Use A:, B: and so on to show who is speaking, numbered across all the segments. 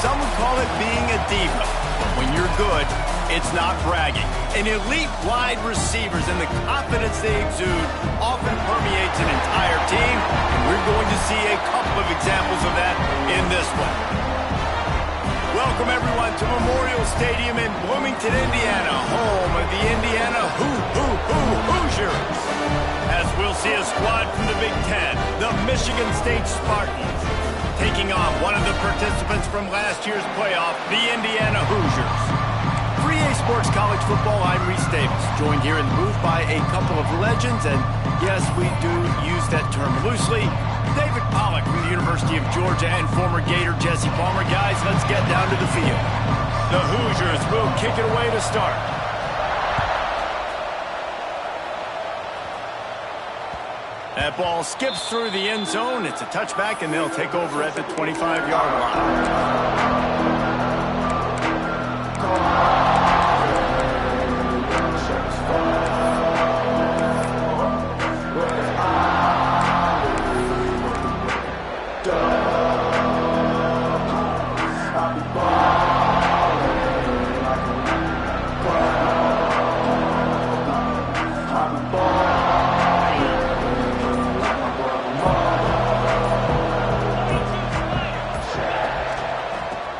A: some would call it being a diva. But when you're good, it's not bragging. And elite wide receivers and the confidence they exude often permeates an entire team, and we're going to see a couple of examples of that in this one. Welcome, everyone, to Memorial Stadium in Bloomington, Indiana, home of the Indiana Hoosiers. As we'll see a squad from the Big Ten, the Michigan State Spartans, taking on one of the participants from last year's playoff, the Indiana Hoosiers. For EA Sports College Football, I'm Reese Davis, joined here in the booth by a couple of legends, and yes, we do use that term loosely. David Pollack from the University of Georgia and former Gator Jesse Palmer. Guys, let's get down to the field. The Hoosiers will kick it away to start. That ball skips through the end zone. It's a touchback, and they'll take over at the 25-yard line.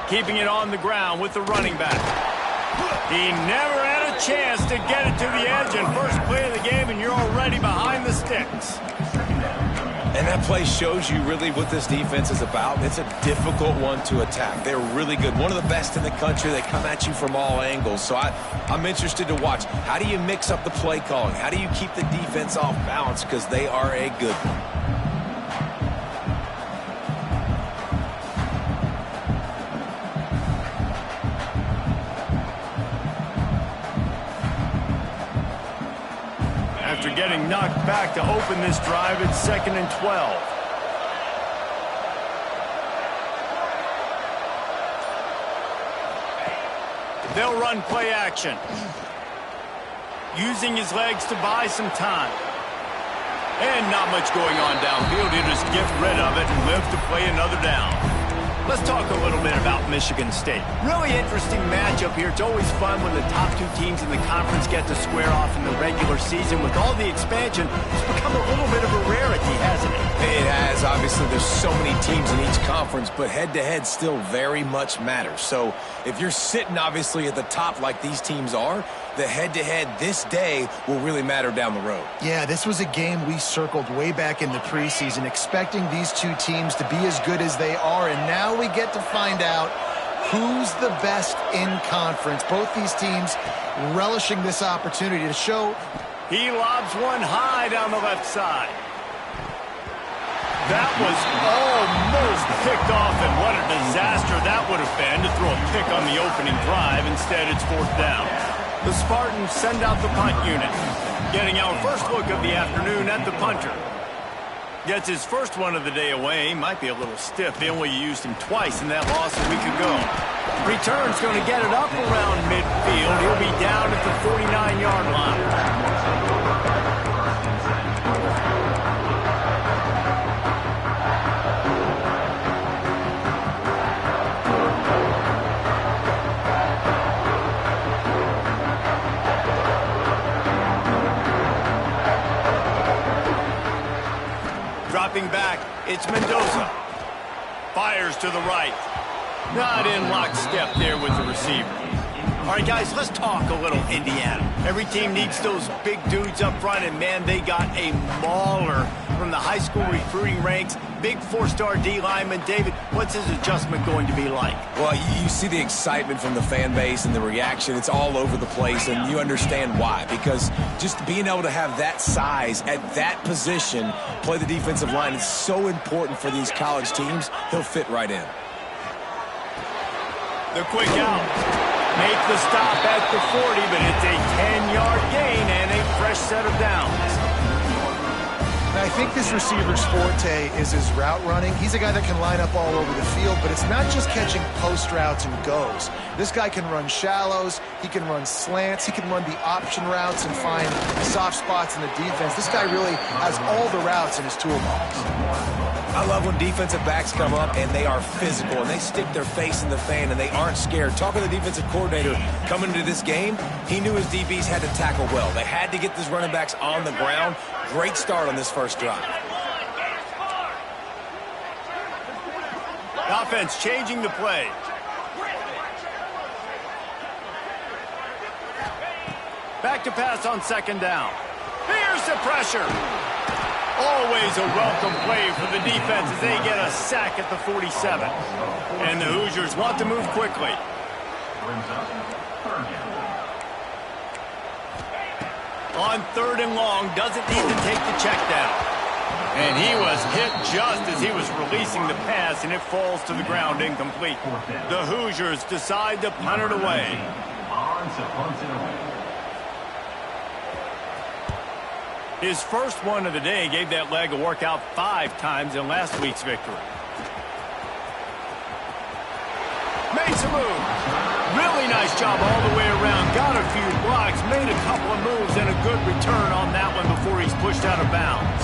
A: Keeping it on the ground with the running back. He never had a chance to get it to the edge, and first play of the game, and you're already behind the sticks.
B: And that play shows you really what this defense is about. It's a difficult one to attack. They're really good. One of the best in the country. They come at you from all angles. So I'm interested to watch. How do you mix up the play calling? How do you keep the defense off balance? Because they are a good one.
A: After getting knocked back to open this drive, it's 2nd and 12. They'll run play action, using his legs to buy some time. And not much going on downfield. He'll just get rid of it and live to play another down. Let's talk a little bit about Michigan State. Really interesting matchup here. It's always fun when the top two teams in the conference get to square off in the regular season. With all the expansion, it's become a little bit of a rarity, hasn't it?
B: It has. Obviously, there's so many teams in each conference, but head-to-head still very much matters. So if you're sitting, obviously, at the top like these teams are, the head-to-head this day will really matter down the road.
C: Yeah, this was a game we circled way back in the preseason, expecting these two teams to be as good as they are, and now we get to find out who's the best in conference. Both these teams relishing this opportunity to show.
A: He lobs one high down the left side. That was almost picked off, and what a disaster that would have been to throw a pick on the opening drive. Instead, it's 4th down. The Spartans send out the punt unit. Getting our first look of the afternoon at the punter. Gets his first one of the day away. Might be a little stiff. They only used him twice in that loss a week ago. Return's going to get it up around midfield. He'll be down at the 49-yard line. Dropping back, it's Mendoza. Fires to the right. Not in lockstep there with the receiver. All right, guys, let's talk a little Indiana. Every team needs those big dudes up front, and, man, they got a mauler from the high school recruiting ranks. Big 4-star D lineman. David, what's his adjustment going to be like?
B: Well, you see the excitement from the fan base and the reaction. It's all over the place, and you understand why. Because just being able to have that size at that position, play the defensive line, is so important for these college teams. He'll fit right in.
A: The quick out. Make the stop at the 40, but it's a 10-yard gain and a fresh set of downs.
C: I think this receiver's forte is his route running. He's a guy that can line up all over the field, but it's not just catching post routes and goes. This guy can run shallows, he can run slants, he can run the option routes and find soft spots in the defense. This guy really has all the routes in his toolbox.
B: I love when defensive backs come up and they are physical and they stick their face in the fan and they aren't scared. Talking to the defensive coordinator coming into this game, he knew his DBs had to tackle well. They had to get these running backs on the ground. Great start on this first drive.
A: The offense changing the play. Back to pass on second down. Here's the pressure. Always a welcome play for the defense as they get a sack at the 47. And the Hoosiers want to move quickly. On third and long, doesn't need to take the check down. And he was hit just as he was releasing the pass, and it falls to the ground incomplete. The Hoosiers decide to punt it away. His first one of the day gave that leg a workout 5 times in last week's victory. Makes a move. Really nice job all the way around. Got a few blocks, made a couple of moves, and a good return on that one before he's pushed out of bounds.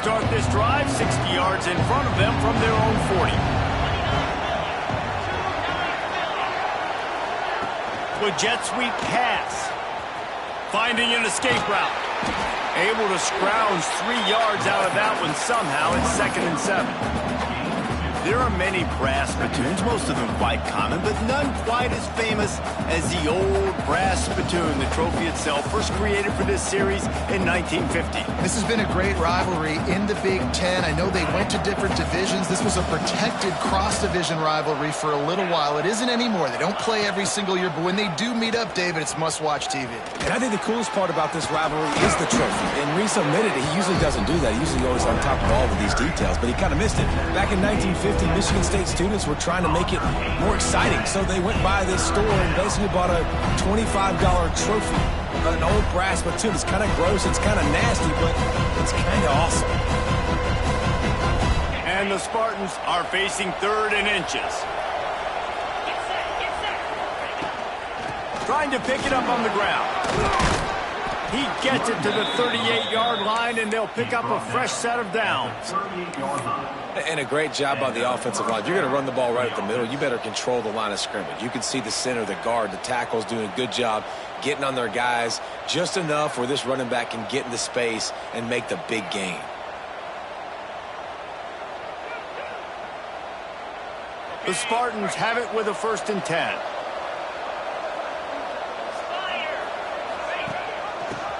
A: Start this drive 60 yards in front of them from their own 40. With jet sweep pass. Finding an escape route. Able to scrounge 3 yards out of that one somehow. It's 2nd and 7. There are many brass spittoons, most of them quite common, but none quite as famous as the old brass spittoon, the trophy itself, first created for this series in 1950.
C: This has been a great rivalry in the Big Ten. I know they went to different divisions. This was a protected cross-division rivalry for a little while. It isn't anymore. They don't play every single year, but when they do meet up, David, it's must-watch TV.
B: And I think the coolest part about this rivalry is the trophy. And Reese admitted he usually doesn't do that. He usually always on top of all of these details, but he kind of missed it. Back in 1950, Michigan State students were trying to make it more exciting, so they went by this store and basically bought a $25 trophy, an old brass spittoon. It's kind of gross, it's kind of nasty, but it's kind of awesome.
A: And the Spartans are facing 3rd and inches. Trying to pick it up on the ground. He gets it to the 38-yard line, and they'll pick up a fresh set of downs.
B: And a great job by the offensive line. If you're going to run the ball right at the middle, you better control the line of scrimmage. You can see the center, the guard, the tackles doing a good job getting on their guys just enough where this running back can get into space and make the big gain.
A: The Spartans have it with a 1st and 10.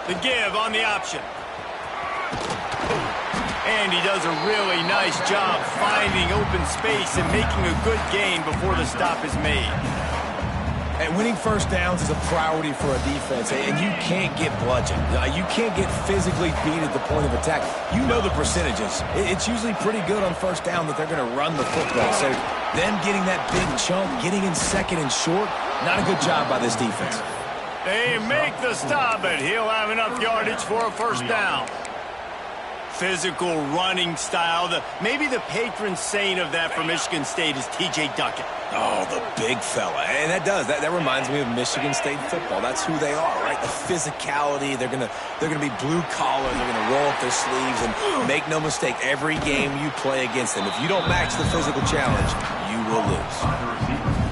A: The give on the option. And he does a really nice job finding open space and making a good gain before the stop is made.
B: And winning first downs is a priority for a defense, and you can't get bludgeoned. You can't get physically beat at the point of attack. You know the percentages. It's usually pretty good on first down that they're going to run the football. So them getting that big chunk, getting in 2nd and short, not a good job by this defense.
A: They make the stop, but he'll have enough yardage for a 1st down. Physical running style. Maybe the patron saint of that for Michigan State is T.J. Duckett.
B: Oh, the big fella. And that reminds me of Michigan State football. That's who they are, right? The physicality. They're gonna be blue collar. They're gonna roll up their sleeves, and make no mistake, every game you play against them, if you don't match the physical challenge, you will lose.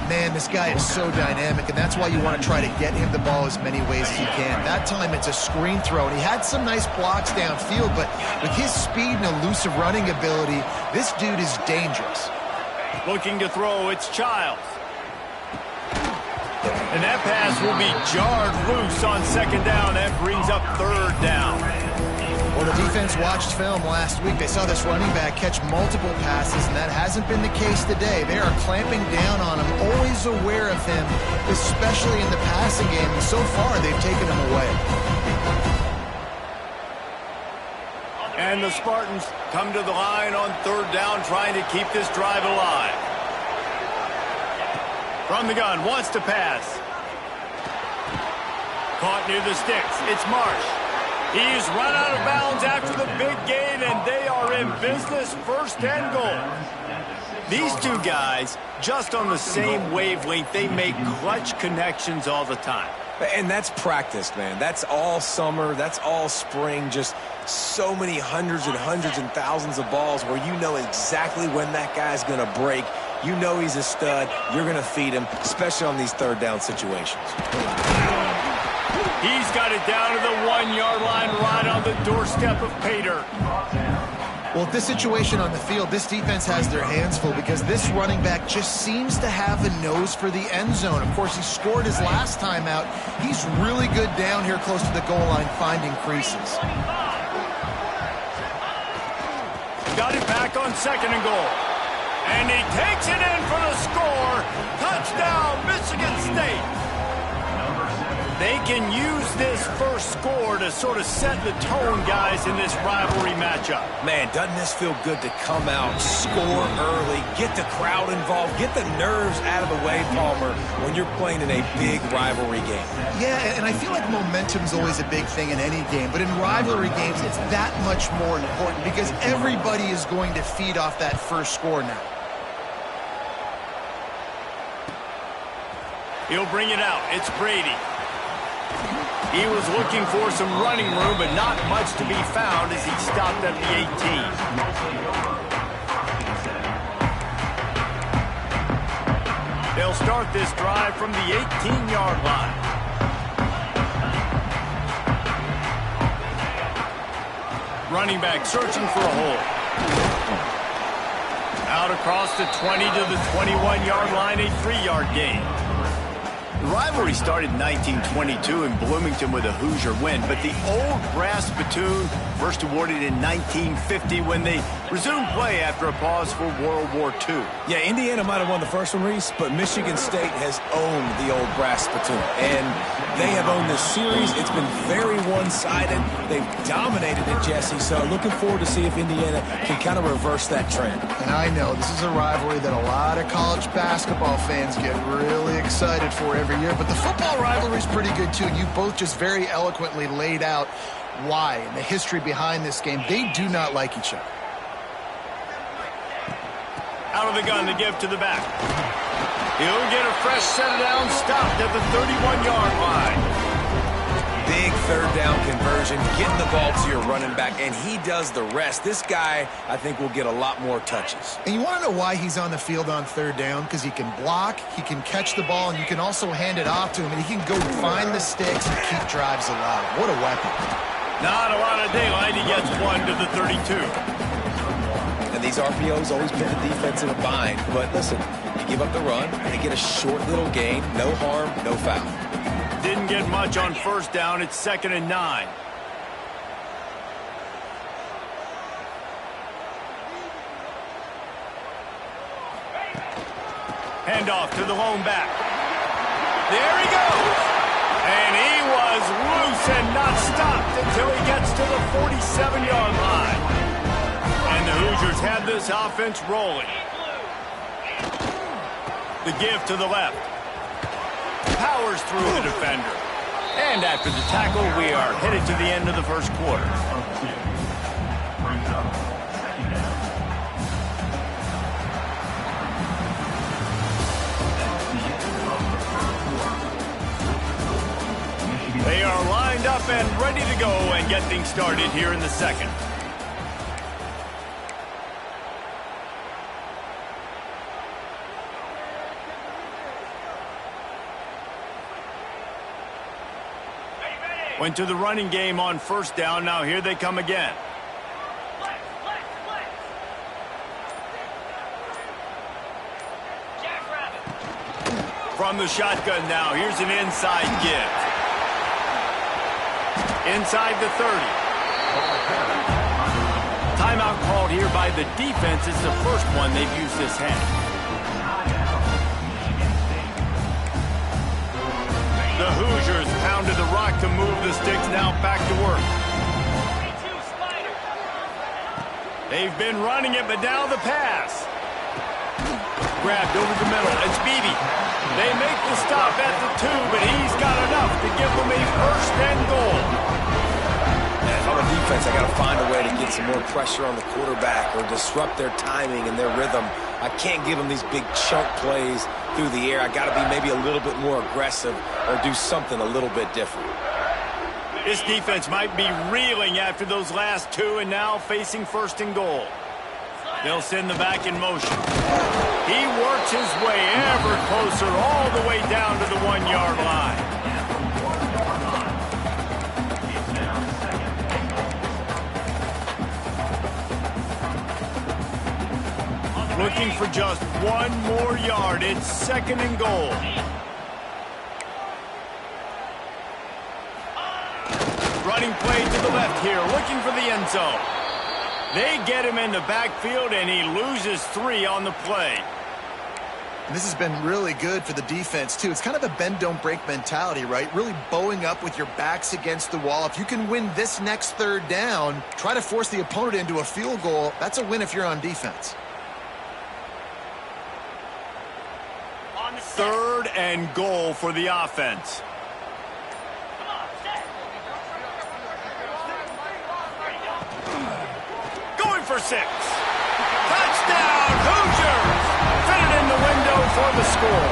C: Man, this guy is so dynamic, and that's why you want to try to get him the ball as many ways as you can. That time, it's a screen throw, and he had some nice blocks downfield, but with his speed and elusive running ability, this dude is dangerous.
A: Looking to throw, it's Childs. And that pass will be jarred loose on 2nd down. That brings up 3rd down.
C: Well, the defense watched film last week. They saw this running back catch multiple passes, and that hasn't been the case today. They are clamping down on him, always aware of him, especially in the passing game. And so far, they've taken him away.
A: And the Spartans come to the line on 3rd down, trying to keep this drive alive. From the gun, wants to pass. Caught near the sticks. It's Marsh. He's run out of bounds after the big gain, and they are in business, first and goal. These two guys, just on the same wavelength, they make clutch connections all the time.
B: And that's practice, man. That's all summer. That's all spring. Just so many hundreds and thousands of balls where you know exactly when that guy's going to break. You know he's a stud. You're going to feed him, especially on these third down situations.
A: He's got it down to the 1-yard line, right on the doorstep of pay dirt.
C: Well, this situation on the field, this defense has their hands full because this running back just seems to have a nose for the end zone. Of course, he scored his last time out. He's really good down here close to the goal line, finding creases.
A: Got it back on second and goal. And he takes it in for the score. Touchdown, Michigan State. They can use this first score to sort of set the tone, guys, in this rivalry matchup.
B: Man, doesn't this feel good to come out, score early, get the crowd involved, get the nerves out of the way, Palmer, when you're playing in a big rivalry game?
C: Yeah, and I feel like momentum's always a big thing in any game, but in rivalry games, it's that much more important because everybody is going to feed off that first score now.
A: He'll bring it out. It's Brady. He was looking for some running room, but not much to be found as he stopped at the 18. They'll start this drive from the 18-yard line. Running back searching for a hole. Out across the 20 to the 21-yard line, a 3-yard gain. The rivalry started in 1922 in Bloomington with a Hoosier win, but the old brass spittoon first awarded in 1950 when they resumed play after a pause for World War II.
B: Yeah, Indiana might have won the first one, Reese, but Michigan State has owned the old brass spittoon, and they have owned this series. It's been very one-sided. They've dominated it, Jesse, so looking forward to see if Indiana can kind of reverse that trend.
C: And I know this is a rivalry that a lot of college basketball fans get really excited for every year, but the football rivalry is pretty good too. You both just very eloquently laid out why and the history behind this game. They do not like each other.
A: Out of the gun to give to the back. He'll get a fresh set down, stopped at the 31-yard line.
B: Big third down conversion, getting the ball to your running back, and he does the rest. This guy, I think, will get a lot more touches.
C: And you want to know why he's on the field on third down? Because he can block, he can catch the ball, and you can also hand it off to him, and he can go find the sticks and keep drives alive. What a weapon.
A: Not a lot of daylight. He gets one to the 32.
B: And these RPOs always put the defense in a bind. But listen, you give up the run, they get a short little gain, no harm, no foul.
A: Didn't get much on first down. It's 2nd and 9. Handoff to the lone back. There he goes. And he was loose and not stopped until he gets to the 47-yard line. And the Hoosiers have this offense rolling. The give to the left. Powers through the defender. And after the tackle, we are headed to the end of the first quarter. They are lined up and ready to go and get things started here in the second. Went to the running game on first down. Now here they come again. From the shotgun now, here's an inside give. Inside the 30. Timeout called here by the defense. It's the first one they've used this half. The Hoosiers pounded the rock to move the sticks, now back to work. They've been running it, but now the pass. Grabbed over the middle. It's Beebe. They make the stop at the 2, but he's got enough to give them a first and goal.
B: If I'm a defense, I got to find a way to get some more pressure on the quarterback or disrupt their timing and their rhythm. I can't give them these big chunk plays through the air. I got to be maybe a little bit more aggressive or do something a little bit different.
A: This defense might be reeling after those last two and now facing first and goal. They'll send the back in motion. He works his way ever closer all the way down to the 1-yard line. Looking for just one more yard. It's second and goal. Running play to the left here, looking for the end zone. They get him in the backfield, and he loses 3 on the play.
C: And this has been really good for the defense, too. It's kind of a bend-don't-break mentality, right? Really bowing up with your backs against the wall. If you can win this next third down, try to force the opponent into a field goal. That's a win if you're on defense.
A: Third and goal for the offense. Going for 6. Touchdown, Hoosiers! Fit it in the window for the score.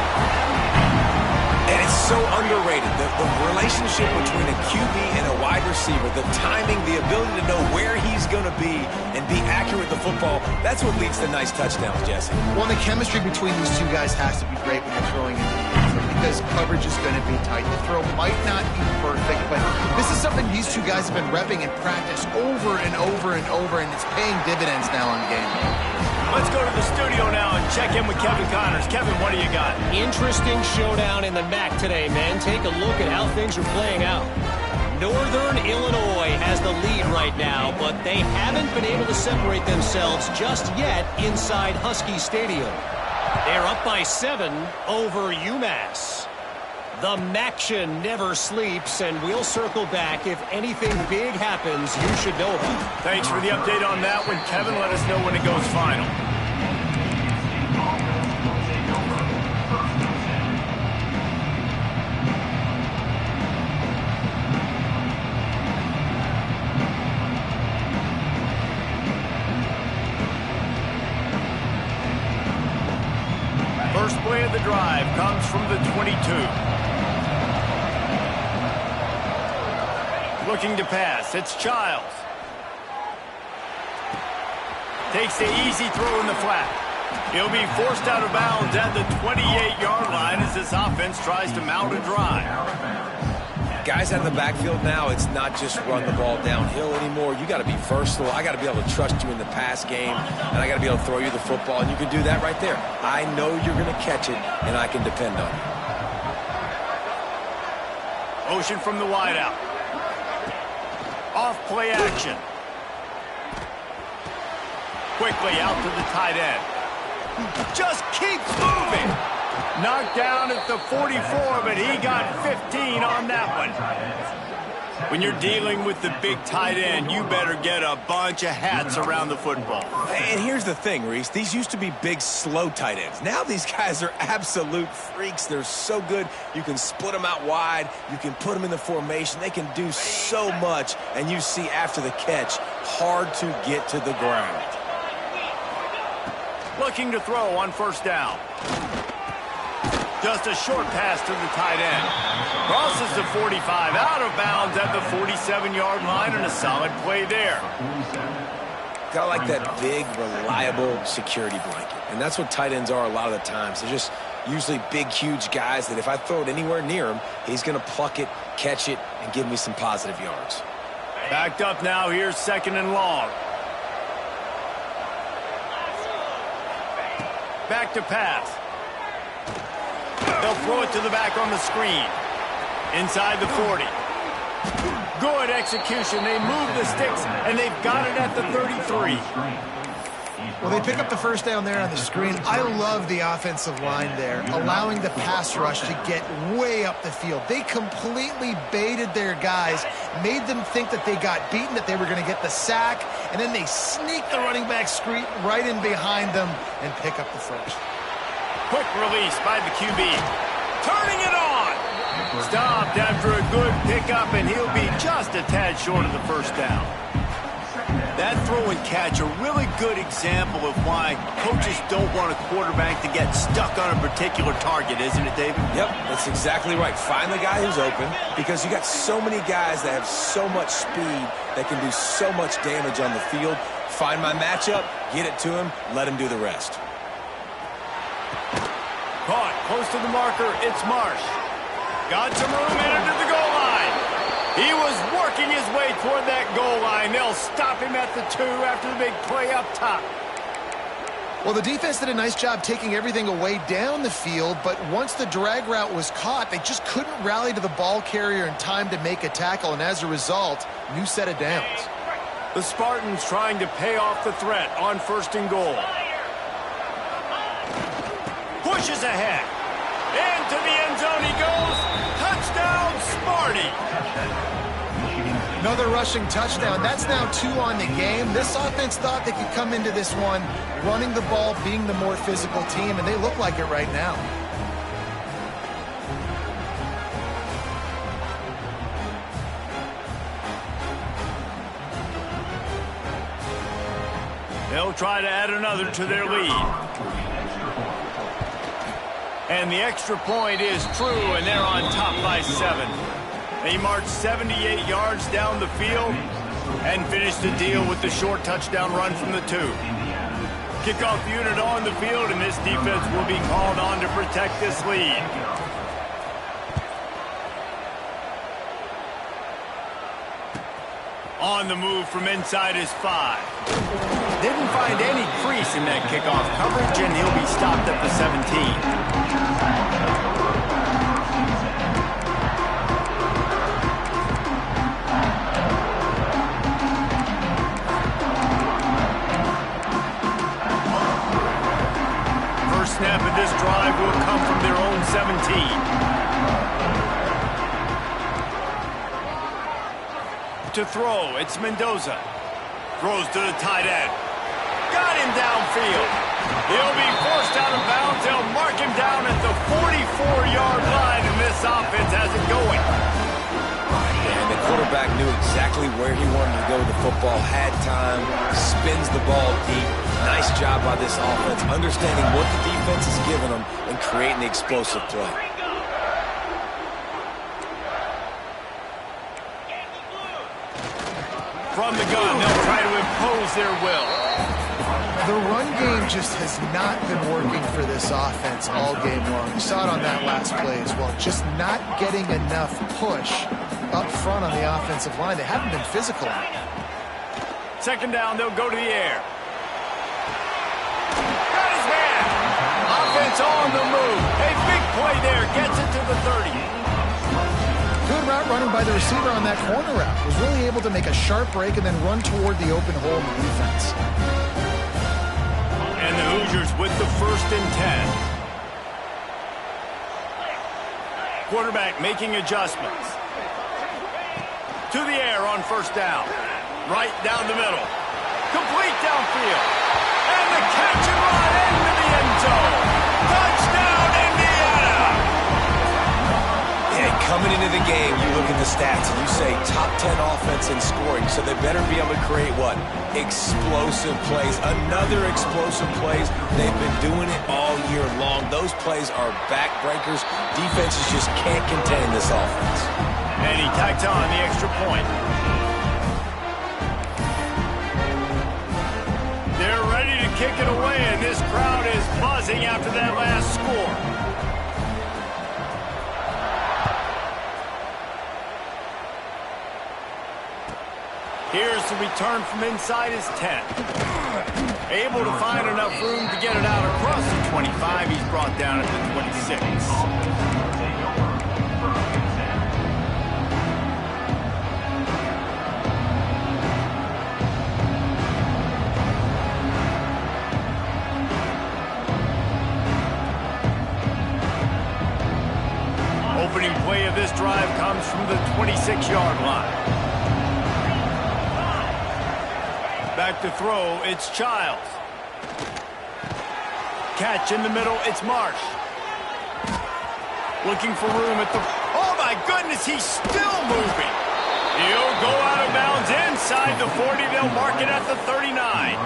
B: And it's so underrated. The relationship between a QB and a wide receiver, the timing, the ability to know where he's going to be and be accurate with the football, that's what leads to nice touchdowns, Jesse.
C: Well, the chemistry between these two guys has to be great when you're throwing in the field because coverage is going to be tight. The throw might not be perfect, but this is something these two guys have been repping in practice over and over and over, and it's paying dividends now on game day.
A: Let's go to the studio now and check in with Kevin Connors. Kevin, what do you got?
D: Interesting showdown in the MAC today, man. Take a look at how things are playing out. Northern Illinois has the lead right now, but they haven't been able to separate themselves just yet inside Husky Stadium. They're up by 7 over UMass. The MACtion never sleeps, and we'll circle back. If anything big happens, you should know about it.
A: Thanks for the update on that one, Kevin. Let us know when it goes final. First play of the drive comes from the 22. Looking to pass. It's Childs. Takes the easy throw in the flat. He'll be forced out of bounds at the 28-yard line as this offense tries to mount a drive.
B: Guys out in the backfield now, it's not just run the ball downhill anymore. You got to be versatile. I got to be able to trust you in the pass game, and I got to be able to throw you the football, and you can do that right there. I know you're going to catch it, and I can depend on it.
A: Motion from the wideout. Off play action. Quickly out to the tight end. Just keeps moving. Knocked down at the 44, but he got 15 on that one. When you're dealing with the big tight end, you better get a bunch of hats around the football.
B: And here's the thing, Reese. These used to be big, slow tight ends. Now these guys are absolute freaks. They're so good. You can split them out wide. You can put them in the formation. They can do so much. And you see after the catch, hard to get to the ground.
A: Looking to throw on first down. Just a short pass to the tight end. Crosses the 45, out of bounds at the 47-yard line, and a solid play there.
B: Got like that big, reliable security blanket. And that's what tight ends are a lot of the times. They're just usually big, huge guys that if I throw it anywhere near him, he's going to pluck it, catch it, and give me some positive yards.
A: Backed up now. Here's second and long. Back to pass. They'll throw it to the back on the screen. Inside the 40. Good execution. They move the sticks, and they've got it at the 33.
C: Well, they pick up the first down there on the screen. I love the offensive line there, allowing the pass rush to get way up the field. They completely baited their guys, made them think that they got beaten, that they were going to get the sack, and then they sneak the running back screen right in behind them and pick up the first.
A: Quick release by the QB. Turning it on. Stopped after a good pickup, and he'll be just a tad short of the first down. That throw and catch, a really good example of why coaches don't want a quarterback to get stuck on a particular target, isn't it, David?
B: Yep, that's exactly right. Find the guy who's open, because you got so many guys that have so much speed that can do so much damage on the field. Find my matchup, get it to him, let him do the rest.
A: Caught close to the marker, it's Marsh. Got some room, headed to the goal line. He was working his way toward that goal line. They'll stop him at the 2 after the big play up top.
C: Well, the defense did a nice job taking everything away down the field, but once the drag route was caught, they just couldn't rally to the ball carrier in time to make a tackle, and as a result, new set of downs.
A: The Spartans trying to pay off the threat on 1st and goal. Pushes ahead. Into the end zone he goes. Touchdown, Sparty.
C: Another rushing touchdown. That's now 2 on the game. This offense thought they could come into this one running the ball, being the more physical team, and they look like it right now.
A: They'll try to add another to their lead. And the extra point is true, and they're on top by 7. They marched 78 yards down the field and finished the deal with the short touchdown run from the 2. Kickoff unit on the field, and this defense will be called on to protect this lead. On the move from inside is 5. Didn't find any crease in that kickoff coverage, and he'll be stopped at the 17. First snap of this drive will come from their own 17. To throw, it's Mendoza. Throws to the tight end. Got him downfield. He'll be forced out of bounds. They'll mark him down at the 44-yard line, and this offense has it going.
B: And the quarterback knew exactly where he wanted to go with the football, had time, spins the ball deep. Nice job by this offense, understanding what the defense is giving them and creating the explosive play.
A: From the gun, they'll try to impose their will.
C: The run game just has not been working for this offense all game long. You saw it on that last play as well. Just not getting enough push up front on the offensive line. They haven't been physical.
A: 2nd down, they'll go to the air. Got his man. Offense on the move. A big play there. Gets it to the 30.
C: Good route running by the receiver on that corner route. Was really able to make a sharp break and then run toward the open hole in the defense.
A: And the Hoosiers with the 1st and 10. Quarterback making adjustments. To the air on 1st down. Right down the middle. Complete downfield. And the catch and run into the end zone. Touchdown, Indiana!
B: Yeah, coming into the game, you look at the stats and you say top 10 offense in scoring, so they better be able to create what? Explosive plays. Another explosive plays. They've been doing it all year long. Those plays are backbreakers. Defenses just can't contain this offense.
A: And he tacked on the extra point. They're ready to kick it away, and this crowd is buzzing after that last score. Here's the return from inside his 10. Able to find enough room to get it out across the 25. He's brought down at the 26. Opening play of this drive comes from the 26-yard line. Back to throw, it's Childs. Catch in the middle, it's Marsh. Looking for room at the... Oh, my my goodness, he's still moving. He'll go out of bounds inside the 40. They'll mark it at the 39.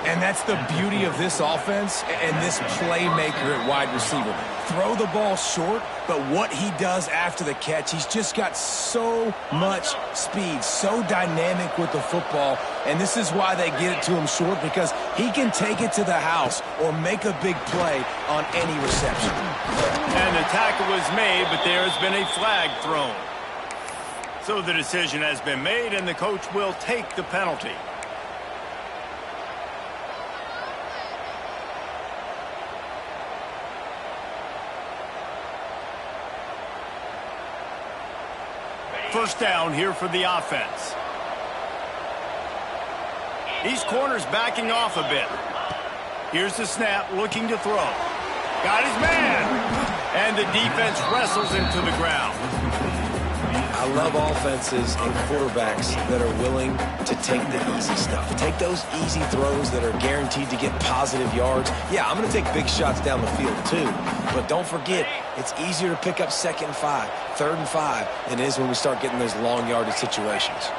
B: And that's the beauty of this offense and this playmaker at wide receiver. Throw the ball short, but what he does after the catch, he's just got so much speed, so dynamic with the football, and this is why they get it to him short, because he can take it to the house or make a big play on any reception.
A: And the tackle was made, but there has been a flag thrown. So the decision has been made, and the coach will take the penalty. First down here for the offense. These corners backing off a bit. Here's the snap, looking to throw. Got his man. And the defense wrestles him to the ground.
B: I love offenses and quarterbacks that are willing to take the easy stuff. Take those easy throws that are guaranteed to get positive yards. Yeah, I'm going to take big shots down the field too. But don't forget, it's easier to pick up 2nd and 5, 3rd and 5 than it is when we start getting those long yardage situations.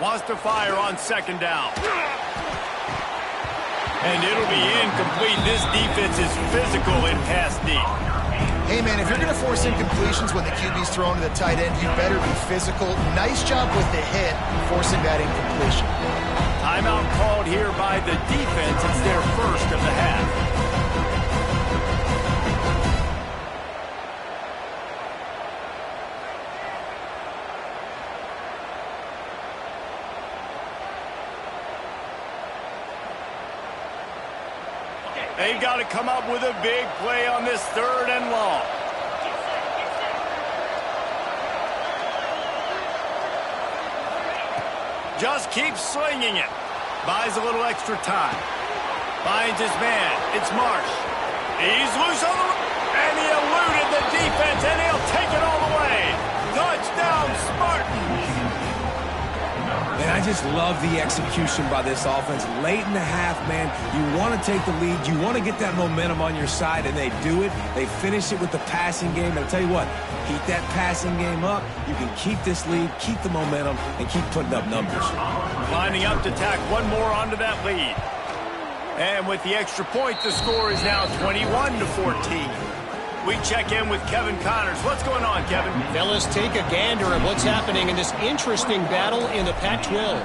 A: Wants to fire on 2nd down. And it'll be incomplete. This defense is physical in pass deep.
C: Hey, man, if you're going to force incompletions when the QB's thrown to the tight end, you better be physical. Nice job with the hit, forcing that incompletion.
A: Timeout called here by the defense. It's their first of the half. They've got to come up with a big play on this 3rd and long. Just keeps slinging it. Buys a little extra time. Finds his man. It's Marsh. He's loose on the... And he eluded the defense, and he'll take it all the way. Touchdown, Spartans.
B: And I just love the execution by this offense. Late in the half, man, you want to take the lead. You want to get that momentum on your side, and they do it. They finish it with the passing game. And I'll tell you what, keep that passing game up. You can keep this lead, keep the momentum, and keep putting up numbers.
A: Lining up to tack one more onto that lead. And with the extra point, the score is now 21-14. We check in with Kevin Connors. What's going on, Kevin?
D: Fellas, take a gander at what's happening in this interesting battle in the Pac-12.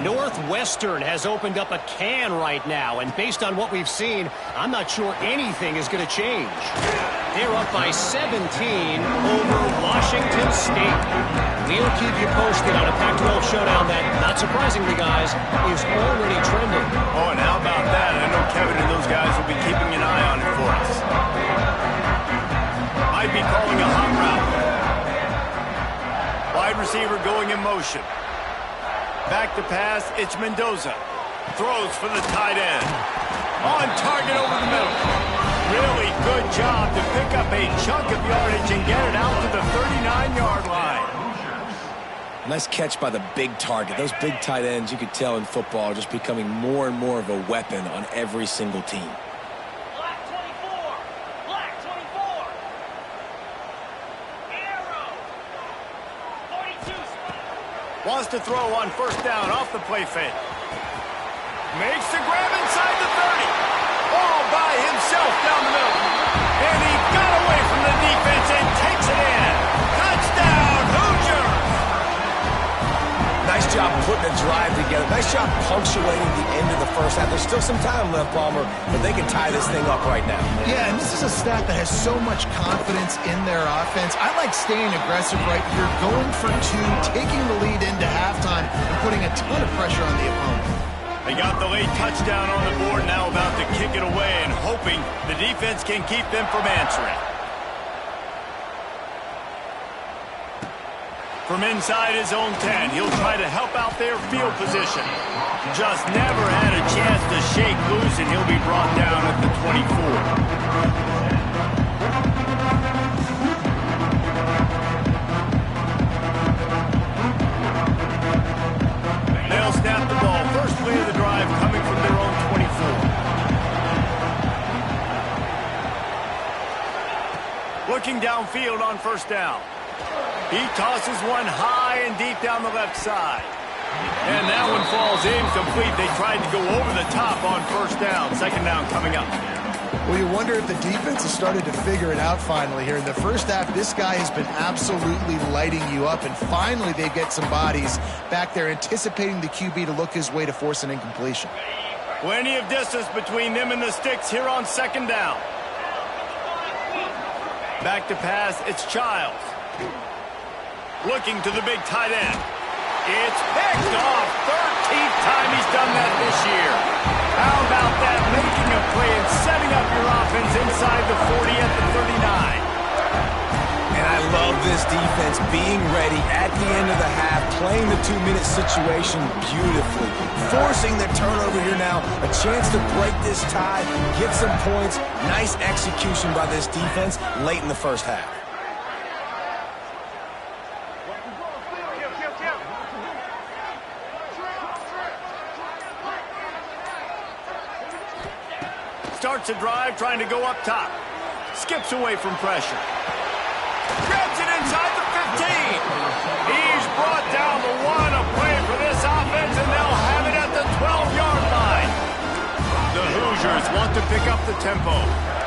D: Northwestern has opened up a can right now, and based on what we've seen, I'm not sure anything is going to change. They're up by 17 over Washington State. We'll keep you posted on a Pac-12 showdown that, not surprisingly, guys, is already trending.
A: Oh, and how about that? I know Kevin and those guys will be keeping an eye on it for us. Might be calling a hot route. Wide receiver going in motion. Back to pass, it's Mendoza. Throws for the tight end. On target over the middle. Really good job to pick up a chunk of yardage and get it out to the 39-yard line.
B: Nice catch by the big target. Those big tight ends, you could tell in football, are just becoming more and more of a weapon on every single team.
A: Wants to throw on 1st down off the play fake. Makes the grab inside the 30. All by himself down the middle. And he got away from the defense and takes it in. Touchdown, Hoosiers!
B: Nice job putting a drive together. Nice job punctuating the end of the first half. There's still some time left, Palmer, but they can tie this thing up right now.
C: Yeah, and this is a stat that has so much confidence in their offense. I like staying aggressive right here, going for 2, taking the lead into halftime, and putting a ton of pressure on the opponent.
A: They got the late touchdown on the board, now about to kick it away and hoping the defense can keep them from answering. From inside his own 10, he'll try to help out their field position. Just never had a chance to shake loose, and he'll be brought down at the 24. They'll snap the ball. First play of the drive coming from their own 24. looking downfield on first down. He tosses one high and deep down the left side. And that one falls incomplete. They tried to go over the top on first down. Second down coming up.
C: Well, you wonder if the defense has started to figure it out finally here. In the first half, this guy has been absolutely lighting you up, and finally they get some bodies back there anticipating the QB to look his way to force an incompletion.
A: Plenty of distance between them and the sticks here on second down. Back to pass, it's Childs. Looking to the big tight end. It's picked off. 13th time he's done that this year. How about that? Making a play and setting up your offense inside the 40 at the 39.
B: And I love this defense being ready at the end of the half, playing the 2-minute situation beautifully, forcing the turnover here now, a chance to break this tie, get some points. Nice execution by this defense late in the first half.
A: Starts a drive trying to go up top. Skips away from pressure. Grabs it inside the 15. He's brought down the one. A play for this offense, and they'll have it at the 12-yard line. The Hoosiers want to pick up the tempo.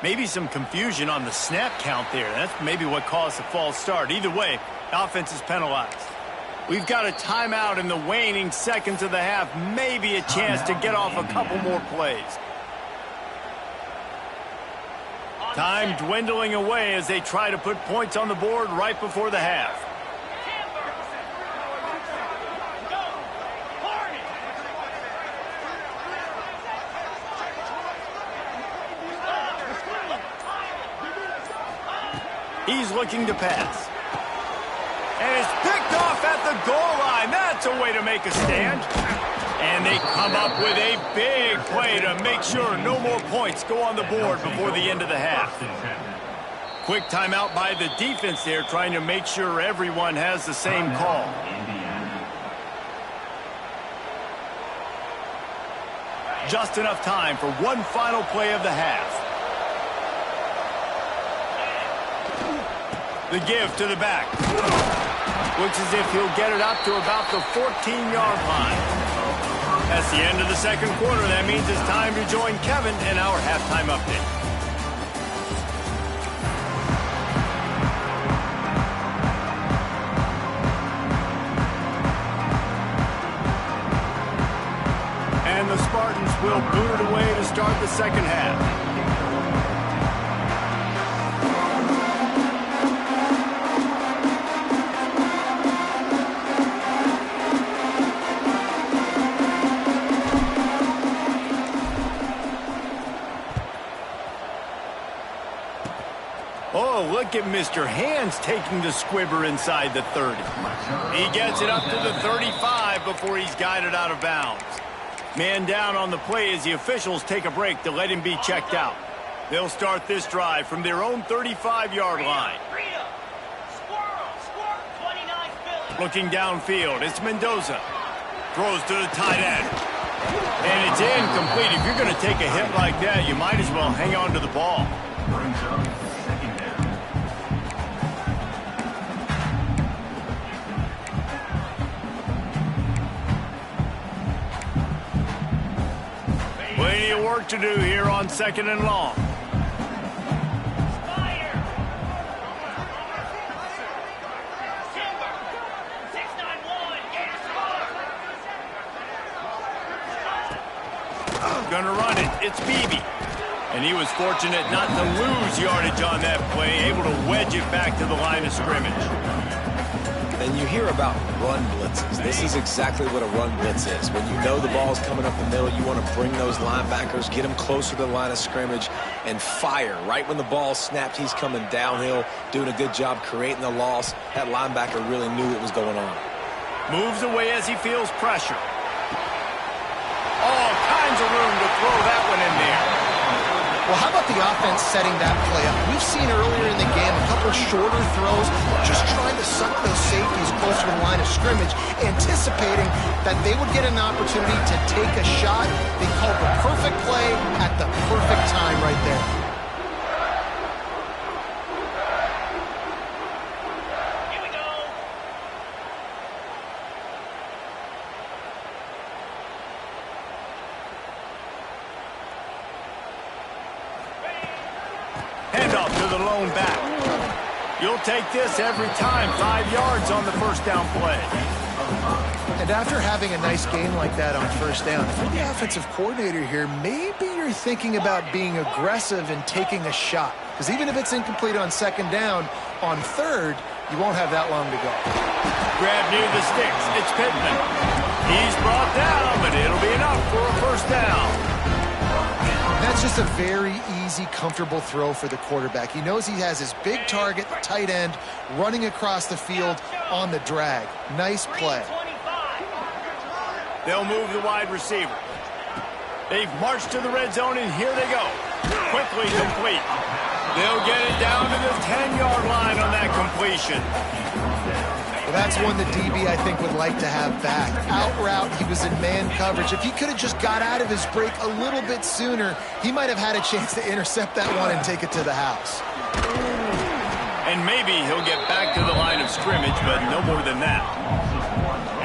A: Maybe some confusion on the snap count there. That's maybe what caused the false start. Either way, offense is penalized. We've got a timeout in the waning seconds of the half. Maybe a chance to get off a couple more plays. Time dwindling away as they try to put points on the board right before the half. He's looking to pass. And it's picked off at the goal line. That's a way to make a stand. And they come up with a big play to make sure no more points go on the board before the end of the half. Quick timeout by the defense there, trying to make sure everyone has the same call. Just enough time for one final play of the half. The give to the back. Looks as if he'll get it up to about the 14-yard line. That's the end of the second quarter. That means it's time to join Kevin in our halftime update. And the Spartans will boot it away to start the second half. Oh, look at Mr. Hands taking the squibber inside the 30. He gets it up to the 35 before he's guided out of bounds. Man down on the play as the officials take a break to let him be checked out. They'll start this drive from their own 35-yard line. Looking downfield, it's Mendoza. Throws to the tight end. And it's incomplete. If you're going to take a hit like that, you might as well hang on to the ball. Plenty of work to do here on second and long. Gonna run it. It's Beebe. And he was fortunate not to lose yardage on that play, able to wedge it back to the line of scrimmage.
B: And you hear about run blitzes. This is exactly what a run blitz is. When you know the ball's coming up the middle, you want to bring those linebackers, get them closer to the line of scrimmage, and fire. Right when the ball snapped, he's coming downhill, doing a good job creating the loss. That linebacker really knew what was going on.
A: Moves away as he feels pressure. All kinds of room to throw that one in there.
C: Well, how about the offense setting that play up? We've seen earlier in the game a couple shorter throws, just trying to suck those safeties closer to the line of scrimmage, anticipating that they would get an opportunity to take a shot. They called the perfect play at the perfect time right there.
A: Handoff to the lone back. You'll take this every time. 5 yards on the first down play.
C: And after having a nice game like that on first down, if you're the offensive coordinator here, maybe you're thinking about being aggressive and taking a shot. Because even if it's incomplete on second down, on third, you won't have that long to go.
A: Grab near the sticks. It's Pittman. He's brought down, but it'll be enough for a first down.
C: That's just a very easy, comfortable throw for the quarterback. He knows he has his big target, the tight end, running across the field on the drag. Nice play.
A: They'll move the wide receiver. They've marched to the red zone, and here they go. Quickly complete. They'll get it down to the 10-yard line on that completion.
C: Well, that's one the DB, I think, would like to have back. Out route, he was in man coverage. If he could have just got out of his break a little bit sooner, he might have had a chance to intercept that one and take it to the house.
A: And maybe he'll get back to the line of scrimmage, but no more than that.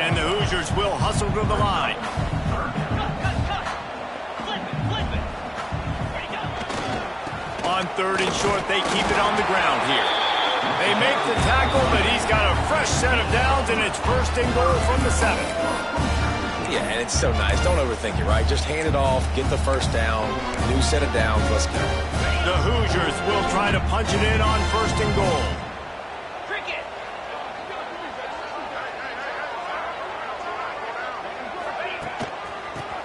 A: And the Hoosiers will hustle to the line. On third and short, they keep it on the ground here. They make the tackle, but he's got a fresh set of downs, and it's first and goal from the 7.
B: Yeah, and it's so nice. Don't overthink it, right? Just hand it off, get the first down, new set of downs, let's go.
A: The Hoosiers will try to punch it in on first and goal.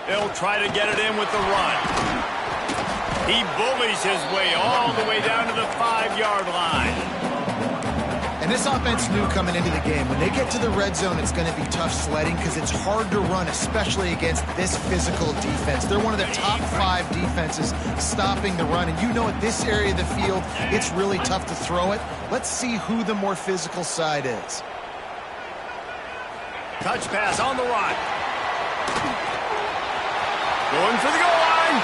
A: They'll try to get it in with the run. He bullies his way all the way down to the 5-yard line.
C: And this offense knew coming into the game, when they get to the red zone, it's going to be tough sledding because it's hard to run, especially against this physical defense. They're one of the top 5 defenses stopping the run. And you know, at this area of the field, it's really tough to throw it. Let's see who the more physical side is.
A: Touch pass on the run. Going for the goal line.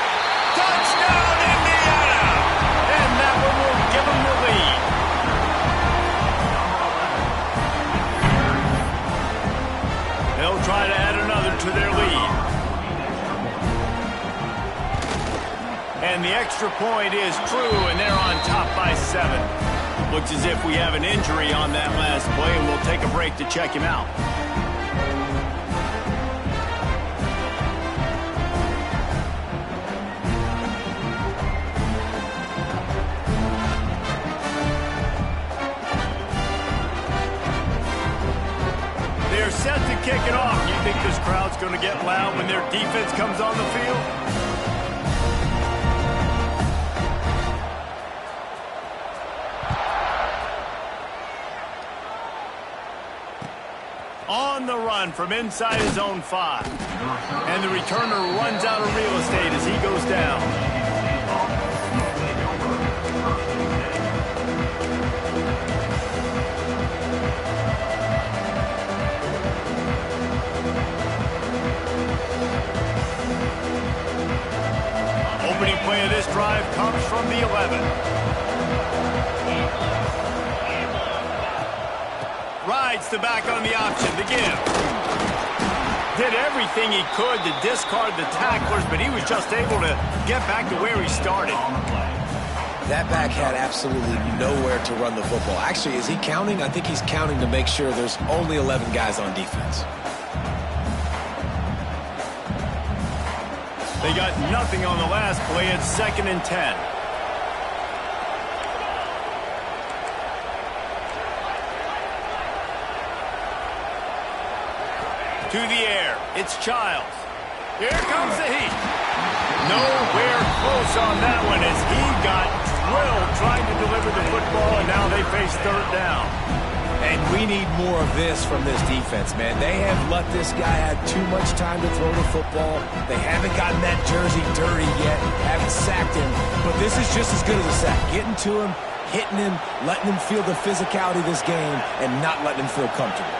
A: Touchdown, Indiana! And that one will give them the lead. They'll try to add another to their lead. And the extra point is true, and they're on top by 7. Looks as if we have an injury on that last play, and we'll take a break to check him out. They're set to kick it off. You think this crowd's going to get loud when their defense comes on the field? On the run from inside his own 5. And the returner runs out of real estate as he goes down. Opening play of this drive comes from the 11. Rides the back on the option to give. Did everything he could to discard the tacklers, but he was just able to get back to where he started.
B: That back had absolutely nowhere to run the football. Actually, is he counting? I think he's counting to make sure there's only 11 guys on defense.
A: They got nothing on the last play. It's 2nd and 10. To the air. It's Childs. Here comes the heat. Nowhere close on that one as he got drilled trying to deliver the football, and now they face third down.
B: And we need more of this from this defense, man. They have let this guy have too much time to throw the football. They haven't gotten that jersey dirty yet, haven't sacked him. But this is just as good as a sack. Getting to him, hitting him, letting him feel the physicality of this game, and not letting him feel comfortable.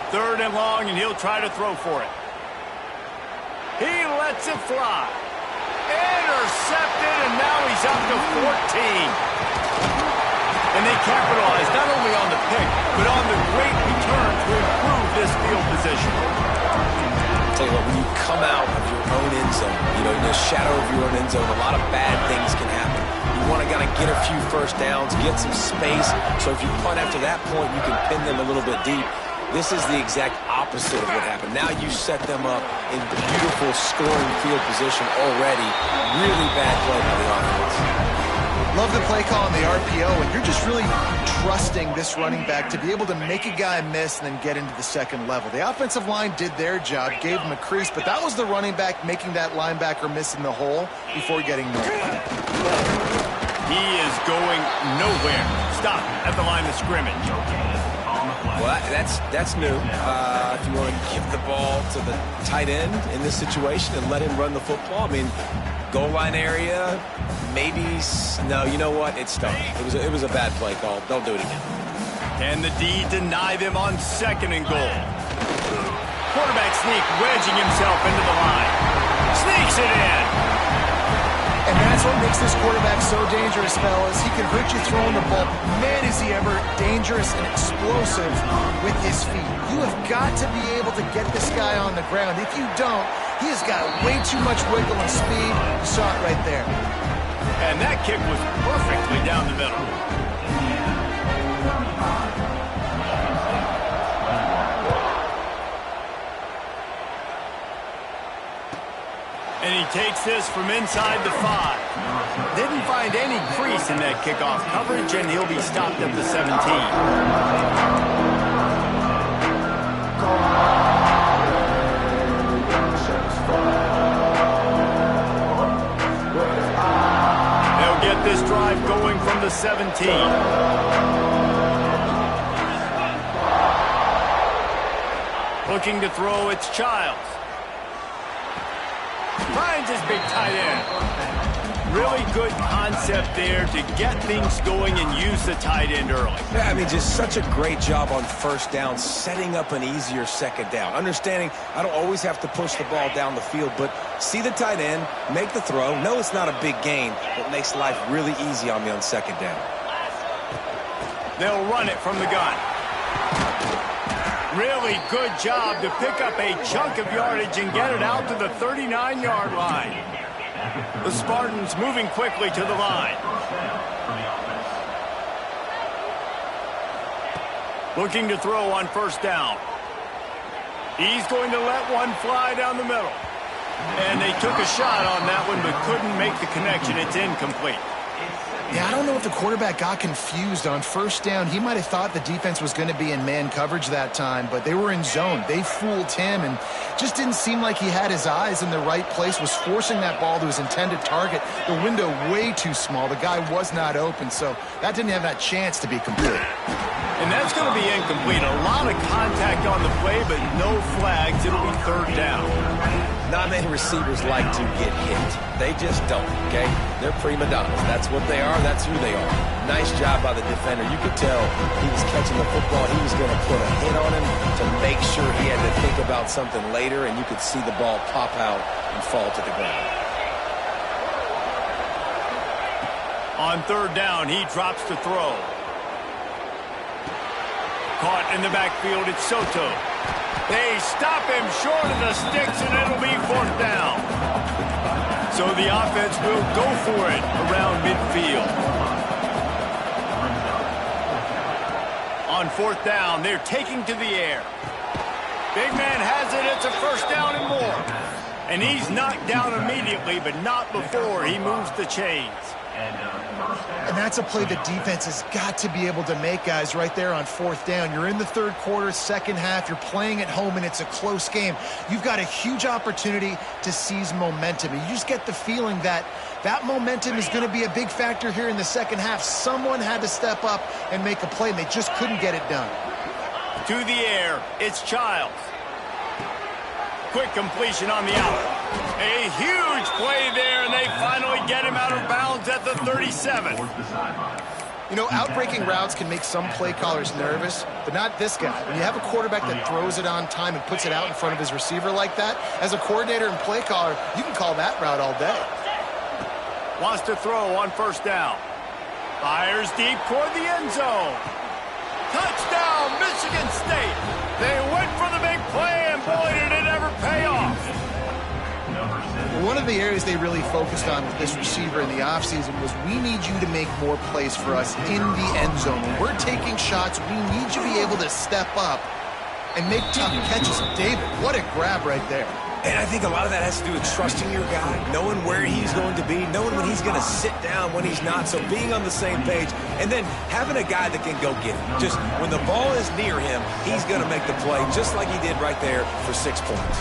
A: 3rd and long, and he'll try to throw for it. He lets it fly. Intercepted, and now he's up to 14. And they capitalize not only on the pick, but on the great return to improve this field position.
B: I'll tell you what, when you come out of your own end zone, you know, in the shadow of your own end zone, a lot of bad things can happen. You want to kind of get a few first downs, get some space, so if you punt after that point, you can pin them a little bit deep. This is the exact opposite of what happened. Now you set them up in beautiful scoring field position already. Really bad play by the offense.
C: Love the play call on the RPO, and you're just really trusting this running back to be able to make a guy miss and then get into the second level. The offensive line did their job, gave him a crease, but that was the running back making that linebacker miss in the hole before getting nowhere.
A: He is going nowhere. Stop at the line of scrimmage.
B: Well, that's new. If you want to give the ball to the tight end in this situation and let him run the football, I mean, goal line area, maybe. No, you know what? It's done. It was a bad play call. Don't do it again.
A: Can the D deny them on 2nd and goal? Quarterback sneak, wedging himself into the line. Sneaks it in.
C: And that's what makes this quarterback so dangerous, fellas. He can hurt you throwing the ball. Man, is he ever dangerous and explosive with his feet. You have got to be able to get this guy on the ground. If you don't, he has got way too much wiggle and speed. You saw it right there.
A: And that kick was perfectly down the middle. And he takes this from inside the 5. Didn't find any crease in that kickoff coverage, and he'll be stopped at the 17. They'll get this drive going from the 17. Looking to throw, it's Childs. Finds his big tight end. Really good concept there to get things going and use the tight end early.
B: Yeah, I mean, just such a great job on 1st down, setting up an easier 2nd down. Understanding I don't always have to push the ball down the field, but see the tight end, make the throw. No, it's not a big gain, but makes life really easy on me on 2nd down.
A: They'll run it from the gun. Really good job to pick up a chunk of yardage and get it out to the 39-yard line. The Spartans moving quickly to the line. Looking to throw on 1st down. He's going to let one fly down the middle. And they took a shot on that one but couldn't make the connection. It's incomplete.
C: Yeah, I don't know if the quarterback got confused on 1st down. He might have thought the defense was going to be in man coverage that time, but they were in zone. They fooled him and just didn't seem like he had his eyes in the right place, was forcing that ball to his intended target. The window way too small. The guy was not open, so that didn't have that chance to be complete.
A: And that's going to be incomplete. A lot of contact on the play, but no flags. It'll be 3rd down.
B: Not many receivers like to get hit. They just don't, okay? They're prima donnas. That's what they are. That's who they are. Nice job by the defender. You could tell he was catching the football. He was going to put a hit on him to make sure he had to think about something later, and you could see the ball pop out and fall to the ground.
A: On 3rd down, he drops to throw. Caught in the backfield, it's Soto. They stop him short of the sticks, and it'll be 4th down. So the offense will go for it around midfield. On 4th down, they're taking to the air. Big man has it, it's a 1st down and more. And he's knocked down immediately, but not before he moves the chains.
C: And that's a play the defense has got to be able to make, guys, right there on 4th down. You're in the 3rd quarter, 2nd half. You're playing at home, and it's a close game. You've got a huge opportunity to seize momentum. And you just get the feeling that that momentum is going to be a big factor here in the 2nd half. Someone had to step up and make a play, and they just couldn't get it done.
A: To the air, it's Childs. Quick completion on the out. A huge play there, and they finally get him out of bounds at the 37.
C: You know, outbreaking routes can make some play callers nervous, but not this guy. When you have a quarterback that throws it on time and puts it out in front of his receiver like that, as a coordinator and play caller, you can call that route all day.
A: Wants to throw on 1st down. Fires deep toward the end zone. Touchdown, Michigan State. They went for the big play, and boy, did it ever pay off.
C: One of the areas they really focused on with this receiver in the offseason was we need you to make more plays for us in the end zone. When we're taking shots, we need you to be able to step up and make tough catches. David, what a grab right there.
B: And I think a lot of that has to do with trusting your guy, knowing where he's going to be, knowing when he's going to sit down, when he's not, so being on the same page, and then having a guy that can go get it. Just when the ball is near him, he's going to make the play, just like he did right there for 6 points.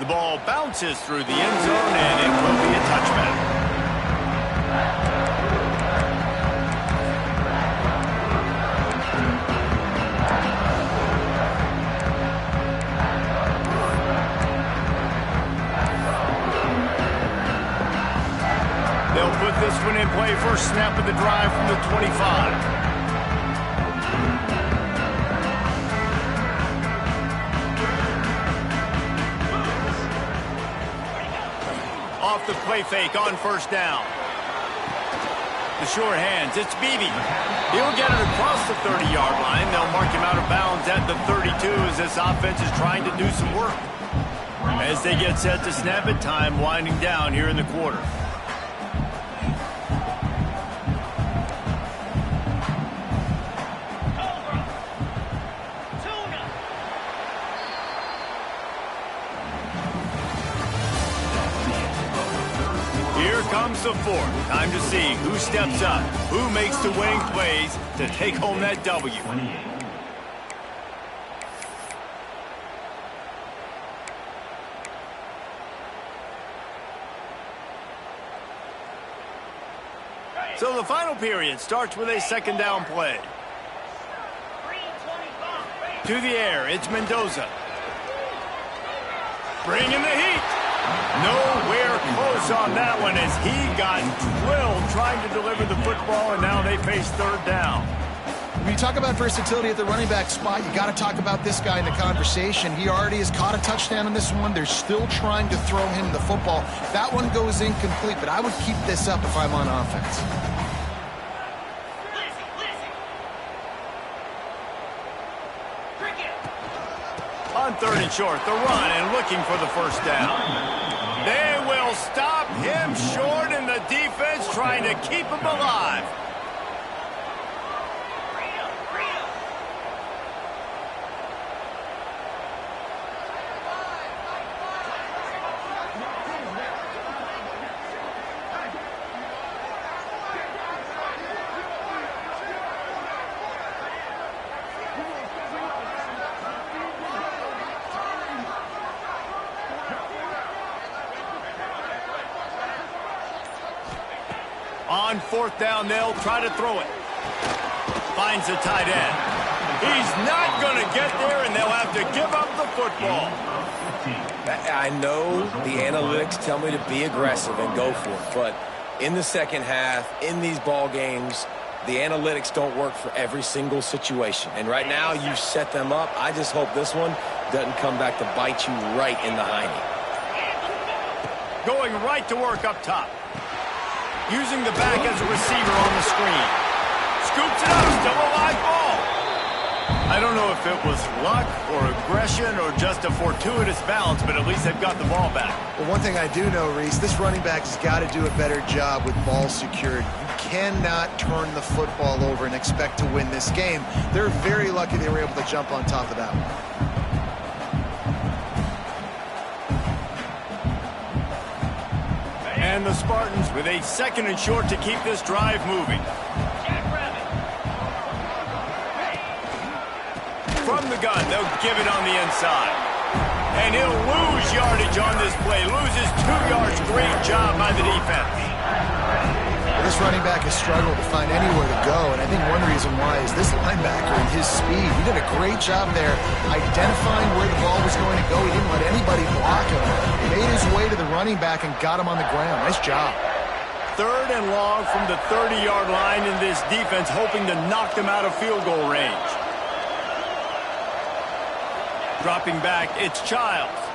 A: The ball bounces through the end zone, and it will be a touchback. They'll put this one in play. First snap of the drive from the 25. Off the play fake on 1st down. The short hands, it's Beebe. He'll get it across the 30-yard line. They'll mark him out of bounds at the 32 as this offense is trying to do some work. As they get set to snap it, time winding down here in the quarter. Here comes the 4th. Time to see who steps up, who makes the winning plays to take home that W. So the final period starts with a 2nd down play. To the air, it's Mendoza. Bringing the heat. Nowhere close on that one as he got drilled trying to deliver the football, and now they face 3rd down.
C: When you talk about versatility at the running back spot, you got to talk about this guy in the conversation. He already has caught a touchdown in this one. They're still trying to throw him the football. That one goes incomplete, but I would keep this up if I'm on offense.
A: On 3rd and short, the run and looking for the 1st down. They will stop him short, and the defense trying to keep him alive. On 4th down, they'll try to throw it. Finds the tight end. He's not going to get there, and they'll have to give up the football.
B: I know the analytics tell me to be aggressive and go for it, but in the 2nd half, in these ball games, the analytics don't work for every single situation. And right now, you've set them up. I just hope this one doesn't come back to bite you right in the hiney.
A: Going right to work up top. Using the back as a receiver on the screen. Scoops it up, still a live ball. I don't know if it was luck or aggression or just a fortuitous bounce, but at least they've got the ball back.
C: Well, one thing I do know, Reese, this running back has got to do a better job with ball security. You cannot turn the football over and expect to win this game. They're very lucky they were able to jump on top of that one.
A: And the Spartans with a 2nd and short to keep this drive moving. From the gun, they'll give it on the inside. And he'll lose yardage on this play. Loses 2 yards. Great job by the defense.
C: This running back has struggled to find anywhere to go, and I think one reason why is this linebacker and his speed. He did a great job there identifying where the ball was going to go. He didn't let anybody block him. He made his way to the running back and got him on the ground. Nice job.
A: 3rd and long from the 30-yard line in this defense, hoping to knock them out of field goal range. Dropping back, it's Childs.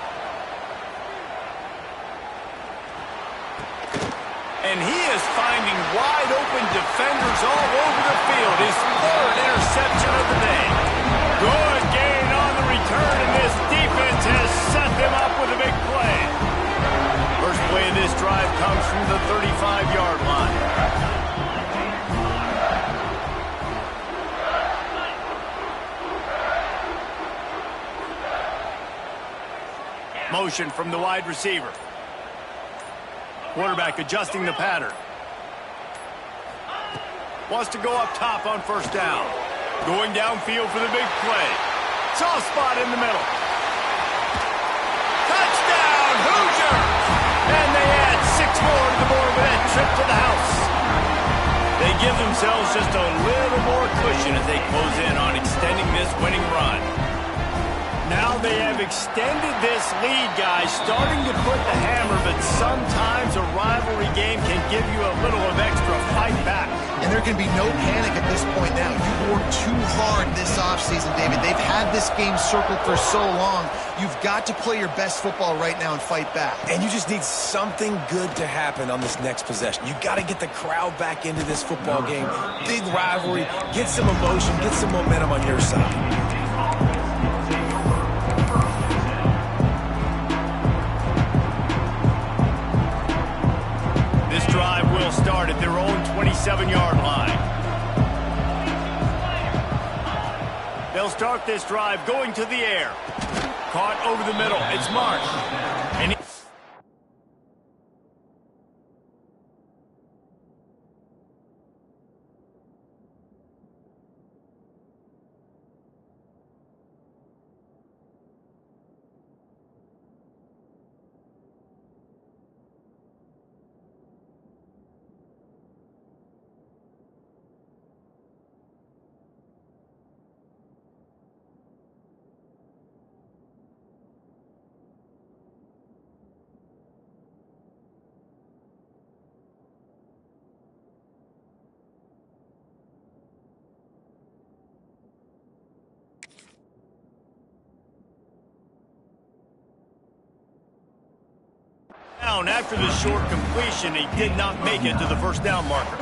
A: And he is finding wide-open defenders all over the field. His 3rd interception of the day. Good gain on the return, and this defense has set them up with a big play. First play of this drive comes from the 35-yard line. Motion from the wide receiver. Quarterback adjusting the pattern. Wants to go up top on 1st down. Going downfield for the big play. Soft spot in the middle. Touchdown, Hoosiers! And they add 6 more to the board with that trip to the house. They give themselves just a little more cushion as they close in on extending this winning run. Now they have extended this lead, guys, starting to put the hammer, but sometimes a rivalry game can give you a little of extra fight back.
C: And there can be no panic at this point now. You worked too hard this offseason, David. They've had this game circled for so long. You've got to play your best football right now and fight back.
B: And you just need something good to happen on this next possession. You got to get the crowd back into this football game. Big rivalry. Get some emotion. Get some momentum on your side.
A: This drive will start at their own 27-yard line. They'll start this drive going to the air. Caught over the middle. It's Marsh. And after the short completion, he did not make it to the 1st down marker.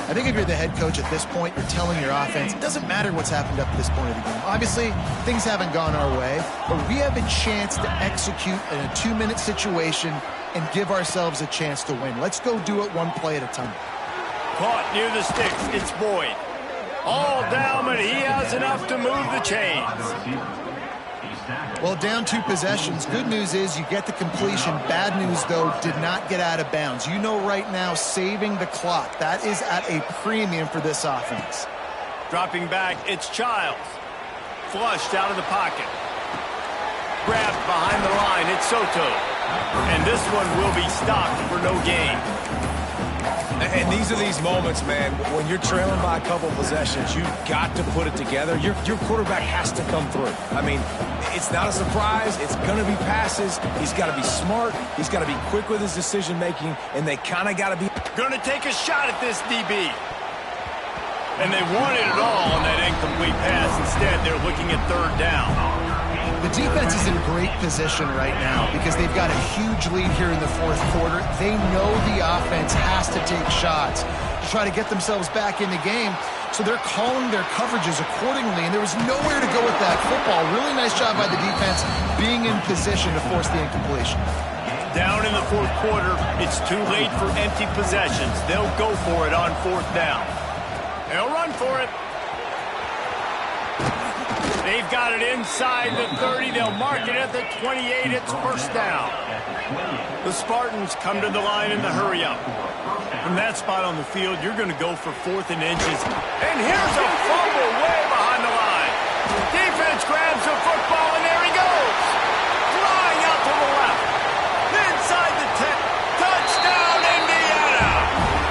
C: I think if you're the head coach at this point, you're telling your offense, it doesn't matter what's happened up to this point of the game. Obviously, things haven't gone our way, but we have a chance to execute in a 2-minute situation and give ourselves a chance to win. Let's go do it one play at a time.
A: Caught near the sticks. It's Boyd. All down, but he has enough to move the chains.
C: Well, down 2 possessions. Good news is you get the completion. Bad news, though, did not get out of bounds. You know right now, saving the clock. That is at a premium for this offense.
A: Dropping back, it's Childs. Flushed out of the pocket. Grabbed behind the line, it's Soto. And this one will be stopped for no gain.
B: And these are these moments, man, when you're trailing by a couple possessions, you've got to put it together. Your quarterback has to come through. I mean, it's not a surprise. It's going to be passes. He's got to be smart. He's got to be quick with his decision-making, and they kind of got to be...
A: Going to take a shot at this DB. And they wanted it all on that incomplete pass. Instead, they're looking at 3rd down.
C: The defense is in great position right now because they've got a huge lead here in the 4th quarter. They know the offense has to take shots to try to get themselves back in the game. So they're calling their coverages accordingly, and there was nowhere to go with that football. Really nice job by the defense being in position to force the incompletion.
A: Down in the 4th quarter, it's too late for empty possessions. They'll go for it on 4th down. They'll run for it. They've got it inside the 30. They'll mark it at the 28. It's first down. The Spartans come to the line in the hurry-up. From that spot on the field, you're going to go for 4th and inches. And here's a fumble way behind the line. Defense grabs the football, and there he goes. Flying out to the left. Inside the 10. Touchdown, Indiana.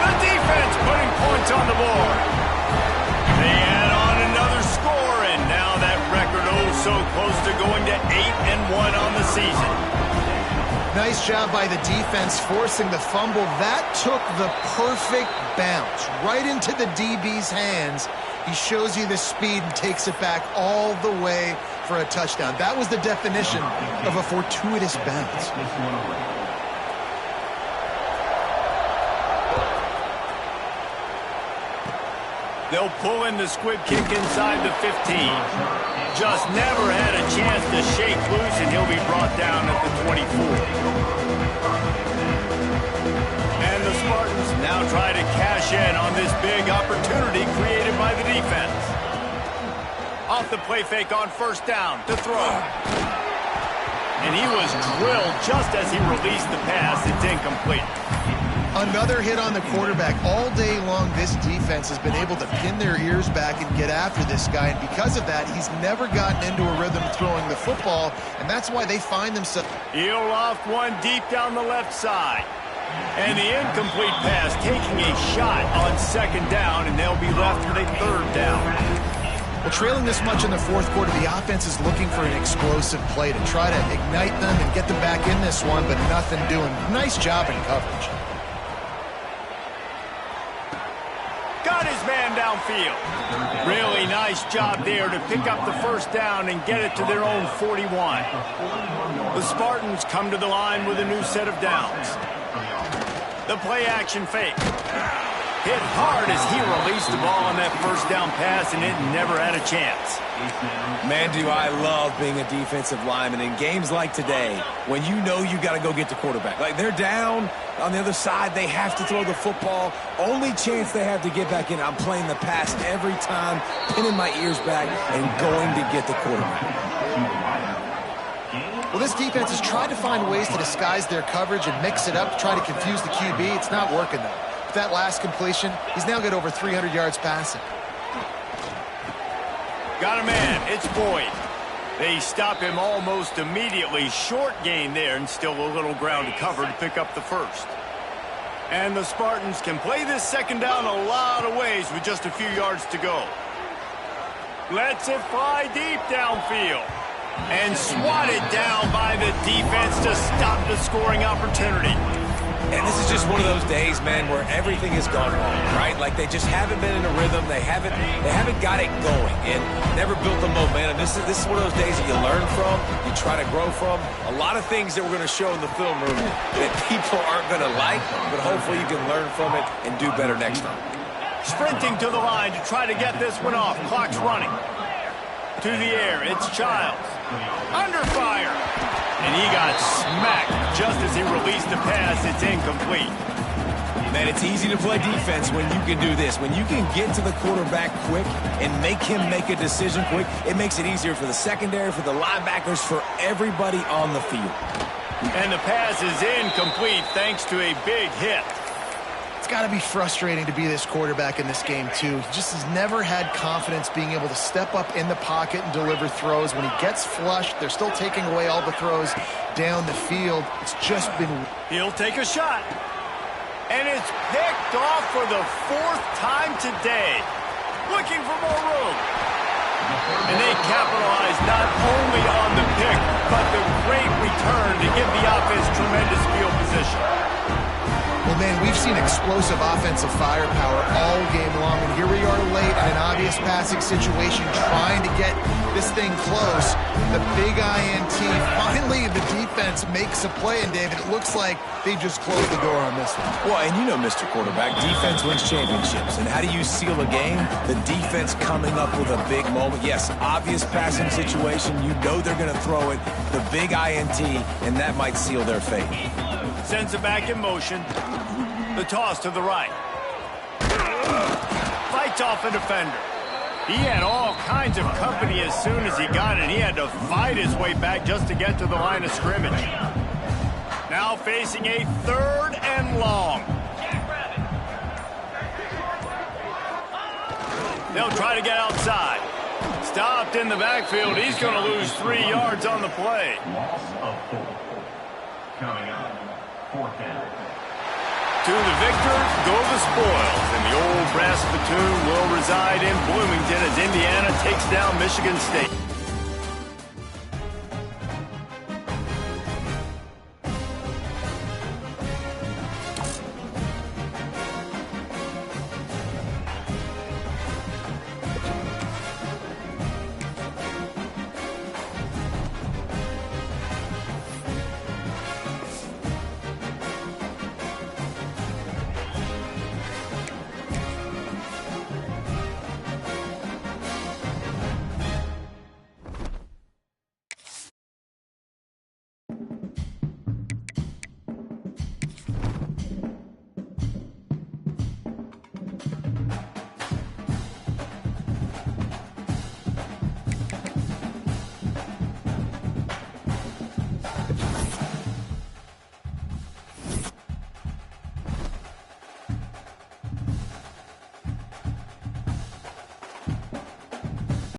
A: The defense putting points on the board. They add on another score, and now that record so close to going to 8-1 on the season.
C: Nice job by the defense forcing the fumble. That took the perfect bounce right into the DB's hands. He shows you the speed and takes it back all the way for a touchdown. That was the definition of a fortuitous bounce.
A: They'll pull in the squib kick inside the 15. Just never had a chance to shake loose, and he'll be brought down at the 24. And the Spartans now try to cash in on this big opportunity created by the defense. Off the play fake on first down to throw. And he was drilled just as he released the pass. It's incomplete.
C: Another hit on the quarterback. All day long, this defense has been able to pin their ears back and get after this guy. And because of that, he's never gotten into a rhythm throwing the football. And that's why they find themselves.
A: He'll loft one deep down the left side. And the incomplete pass taking a shot on second down, and they'll be left with a third down.
C: Well, trailing this much in the fourth quarter, the offense is looking for an explosive play to try to ignite them and get them back in this one, but nothing doing. Nice job in coverage.
A: Got his man downfield. Really nice job there to pick up the first down and get it to their own 41. The Spartans come to the line with a new set of downs. The play action fake. Hit hard as he released the ball on that first down pass, and it never had a chance.
B: Man, do I love being a defensive lineman in games like today when you know you got to go get the quarterback. Like, they're down on the other side. They have to throw the football. Only chance they have to get back in. I'm playing the pass every time, pinning my ears back and going to get the quarterback.
C: Well, this defense has tried to find ways to disguise their coverage and mix it up to try to confuse the QB. It's not working, though. With that last completion, he's now got over 300 yards passing.
A: Got a man. It's Boyd. They stop him almost immediately. Short gain there, and still a little ground to cover to pick up the first. And the Spartans can play this second down a lot of ways with just a few yards to go. Lets it fly deep downfield. And swatted down by the defense to stop the scoring opportunity.
B: And this is just one of those days, man, where everything has gone wrong, right? Like, they just haven't been in a rhythm. They haven't got it going and never built the momentum. This is one of those days that you learn from, you try to grow from. A lot of things that we're going to show in the film room that people aren't going to like, but hopefully you can learn from it and do better next time.
A: Sprinting to the line to try to get this one off. Clock's running. To the air, it's Childs. Under fire. And he got smacked just as he released the pass. It's incomplete.
B: Man, it's easy to play defense when you can do this. When you can get to the quarterback quick and make him make a decision quick, it makes it easier for the secondary, for the linebackers, for everybody on the field.
A: And the pass is incomplete thanks to a big hit.
C: It's got to be frustrating to be this quarterback in this game, too. He just has never had confidence being able to step up in the pocket and deliver throws. When he gets flushed, they're still taking away all the throws down the field. It's just been...
A: He'll take a shot. And it's picked off for the fourth time today. Looking for more room. And they capitalize not only on the pick, but the great return to give the offense tremendous field position.
C: Well, man, we've seen explosive offensive firepower all game long, and here we are late in an obvious passing situation trying to get this thing close. The big INT. Finally, the defense makes a play, and, David, it looks like they just closed the door on this one.
B: Well, and you know, Mr. Quarterback, defense wins championships. And how do you seal a game? The defense coming up with a big moment. Yes, obvious passing situation. You know they're going to throw it. The big INT, and that might seal their fate.
A: Sends it back in motion. The toss to the right. Fights off a defender. He had all kinds of company as soon as he got it. He had to fight his way back just to get to the line of scrimmage. Now facing a 3rd and long. They'll try to get outside. Stopped in the backfield. He's going to lose 3 yards on the play.
E: Loss of 4. Coming up, 4th down.
A: To the victor go the spoils, and the old brass spittoon will reside in Bloomington as Indiana takes down Michigan State.